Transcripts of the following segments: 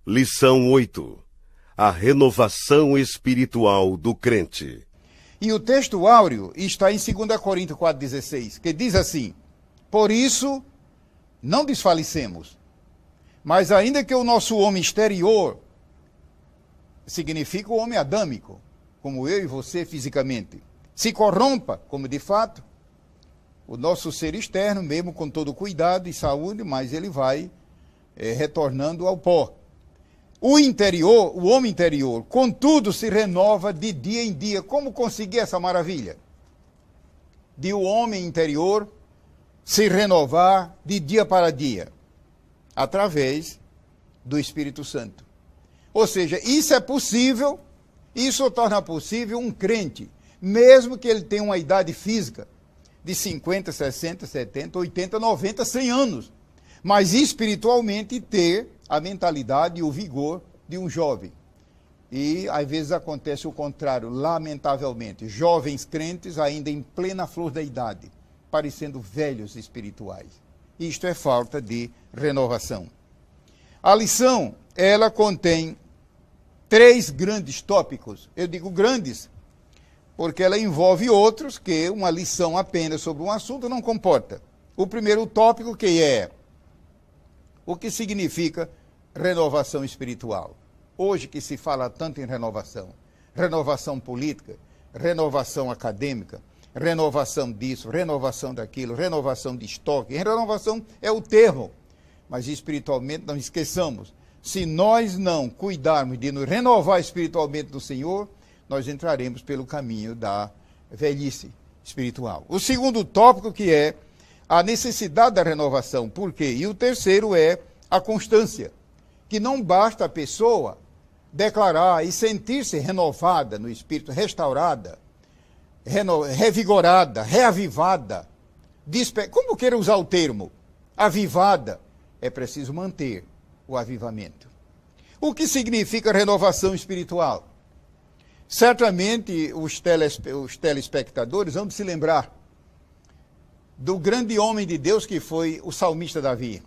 Lição 8. A renovação espiritual do crente. E o texto áureo está em 2 Coríntios 4,16, que diz assim: por isso, não desfalecemos, mas ainda que o nosso homem exterior, significa o homem adâmico, como eu e você fisicamente, se corrompa, como de fato, o nosso ser externo, mesmo com todo cuidado e saúde, mas ele vai retornando ao pó. O interior, o homem interior, contudo, se renova de dia em dia. Como conseguir essa maravilha? De o homem interior se renovar de dia para dia, através do Espírito Santo. Ou seja, isso é possível, isso torna possível um crente, mesmo que ele tenha uma idade física de 50, 60, 70, 80, 90, 100 anos, mas espiritualmente ter a mentalidade e o vigor de um jovem. E às vezes acontece o contrário, lamentavelmente, jovens crentes ainda em plena flor da idade, parecendo velhos espirituais. Isto é falta de renovação. A lição, ela contém 3 grandes tópicos. Eu digo grandes, porque ela envolve outros que uma lição apenas sobre um assunto não comporta. O primeiro tópico que é o que significa renovação espiritual. Hoje que se fala tanto em renovação. Renovação política, renovação acadêmica, renovação disso, renovação daquilo, renovação de estoque. Renovação é o termo, mas espiritualmente não esqueçamos. Se nós não cuidarmos de nos renovar espiritualmente do Senhor, nós entraremos pelo caminho da velhice espiritual. O segundo tópico que é a necessidade da renovação. Por quê? E o terceiro é a constância, que não basta a pessoa declarar e sentir-se renovada no espírito, restaurada, revigorada, reavivada, como queira usar o termo, avivada, é preciso manter o avivamento. O que significa renovação espiritual? Certamente os telespectadores vão se lembrar do grande homem de Deus que foi o salmista Davi.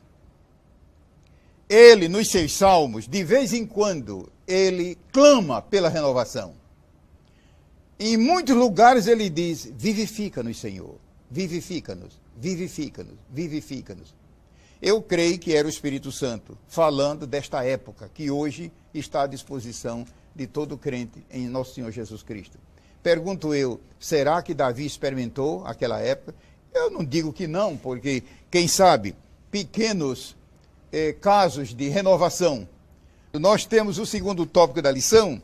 Ele, nos seus salmos, de vez em quando, ele clama pela renovação. Em muitos lugares ele diz: vivifica-nos, Senhor, vivifica-nos, vivifica-nos, vivifica-nos. Eu creio que era o Espírito Santo falando desta época, que hoje está à disposição de todo crente em nosso Senhor Jesus Cristo. Pergunto eu, será que Davi experimentou aquela época? Eu não digo que não, porque, quem sabe, pequenos casos de renovação. Nós temos o segundo tópico da lição,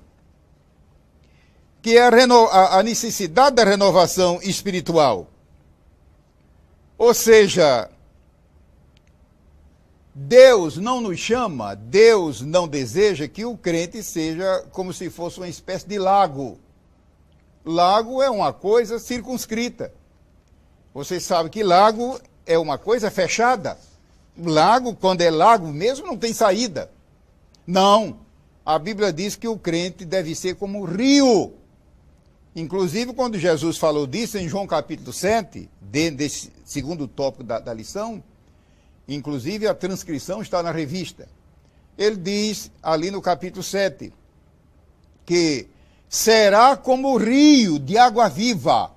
que é a necessidade da renovação espiritual. Ou seja, Deus não nos chama, Deus não deseja que o crente seja como se fosse uma espécie de lago. Lago é uma coisa circunscrita. Você sabe que lago é uma coisa fechada. Lago, quando é lago mesmo, não tem saída. Não. A Bíblia diz que o crente deve ser como um rio. Inclusive, quando Jesus falou disso em João capítulo 7, dentro desse segundo tópico da lição, inclusive a transcrição está na revista. Ele diz ali no capítulo 7 que será como o rio de água viva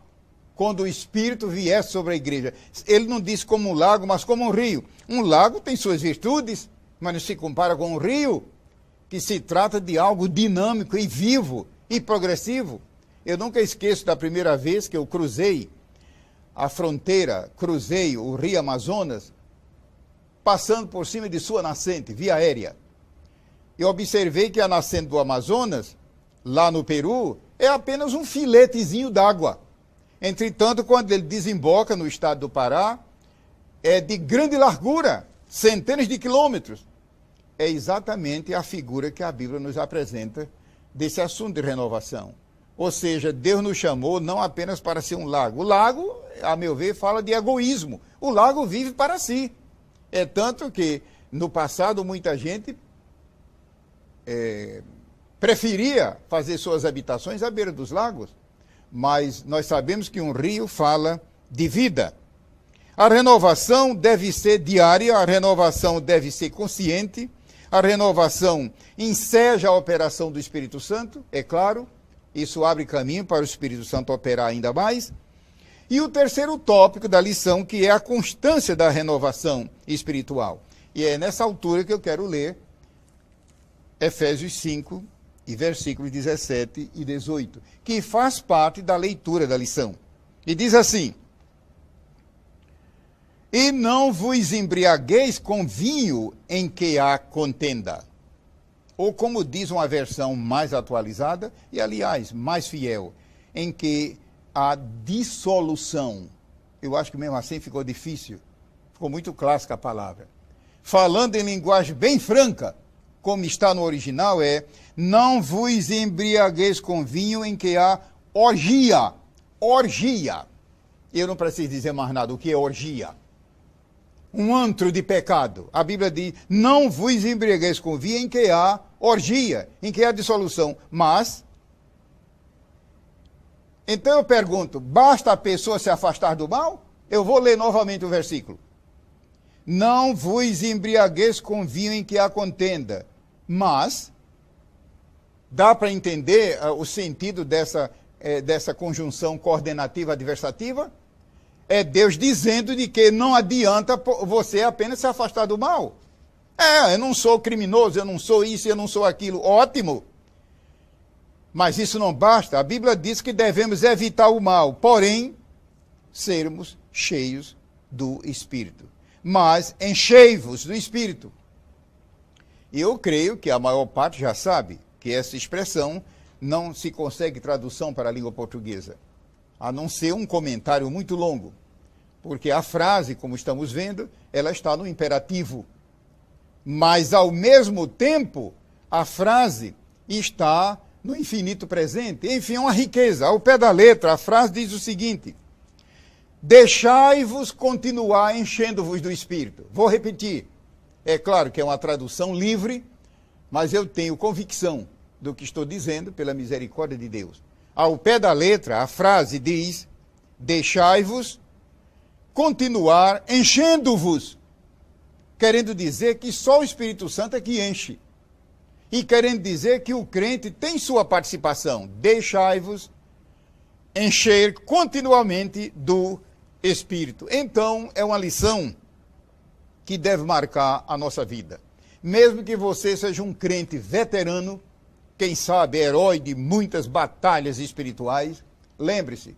quando o Espírito vier sobre a igreja. Ele não diz como um lago, mas como um rio. Um lago tem suas virtudes, mas não se compara com um rio, que se trata de algo dinâmico e vivo e progressivo. Eu nunca esqueço da primeira vez que eu cruzei a fronteira, cruzei o rio Amazonas, passando por cima de sua nascente, via aérea. Eu observei que a nascente do Amazonas, lá no Peru, é apenas um filetezinho d'água. Entretanto, quando ele desemboca no estado do Pará, é de grande largura, centenas de quilômetros. É exatamente a figura que a Bíblia nos apresenta desse assunto de renovação. Ou seja, Deus nos chamou não apenas para ser um lago. O lago, a meu ver, fala de egoísmo. O lago vive para si. É tanto que, no passado, muita gente preferia fazer suas habitações à beira dos lagos. Mas nós sabemos que um rio fala de vida. A renovação deve ser diária, a renovação deve ser consciente, A renovação enseja a operação do Espírito Santo, é claro. Isso abre caminho para o Espírito Santo operar ainda mais. E o terceiro tópico da lição, que é a constância da renovação espiritual. E é nessa altura que eu quero ler Efésios 5, e versículos 17 e 18, que faz parte da leitura da lição. E diz assim: e não vos embriagueis com vinho em que há contenda. Ou como diz uma versão mais atualizada, e aliás, mais fiel, em que há dissolução. Eu acho que mesmo assim ficou difícil. Ficou muito clássica a palavra. Falando em linguagem bem franca, como está no original, é: não vos embriagueis com vinho em que há orgia. Orgia. Eu não preciso dizer mais nada. O que é orgia? Um antro de pecado. A Bíblia diz: não vos embriagueis com vinho em que há orgia, em que há dissolução. Mas, então eu pergunto, basta a pessoa se afastar do mal? Eu vou ler novamente o versículo. Não vos embriagueis com vinho em que há contenda. Mas, dá para entender o sentido dessa conjunção coordenativa adversativa? É Deus dizendo de que não adianta você apenas se afastar do mal. Eu não sou criminoso, eu não sou isso, eu não sou aquilo. Ótimo. Mas isso não basta. A Bíblia diz que devemos evitar o mal, porém, sermos cheios do Espírito. Mas enchei-vos do Espírito. E eu creio que a maior parte já sabe que essa expressão não se consegue tradução para a língua portuguesa, a não ser um comentário muito longo, porque a frase, como estamos vendo, ela está no imperativo. Mas, ao mesmo tempo, a frase está no infinito presente. Enfim, uma riqueza. Ao pé da letra, a frase diz o seguinte: deixai-vos continuar enchendo-vos do Espírito. Vou repetir. É claro que é uma tradução livre, mas eu tenho convicção do que estou dizendo pela misericórdia de Deus. Ao pé da letra, a frase diz: deixai-vos continuar enchendo-vos. Querendo dizer que só o Espírito Santo é que enche. E querendo dizer que o crente tem sua participação. Deixai-vos encher continuamente do Espírito. Então, é uma lição que deve marcar a nossa vida. Mesmo que você seja um crente veterano, quem sabe herói de muitas batalhas espirituais, lembre-se,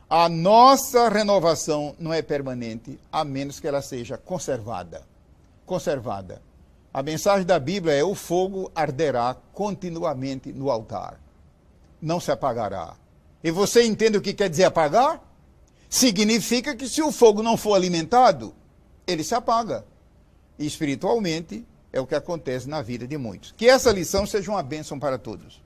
a nossa renovação não é permanente, a menos que ela seja conservada. Conservada. A mensagem da Bíblia é: o fogo arderá continuamente no altar. Não se apagará. E você entende o que quer dizer apagar? Significa que se o fogo não for alimentado, ele se apaga. E espiritualmente é o que acontece na vida de muitos. Que essa lição seja uma bênção para todos.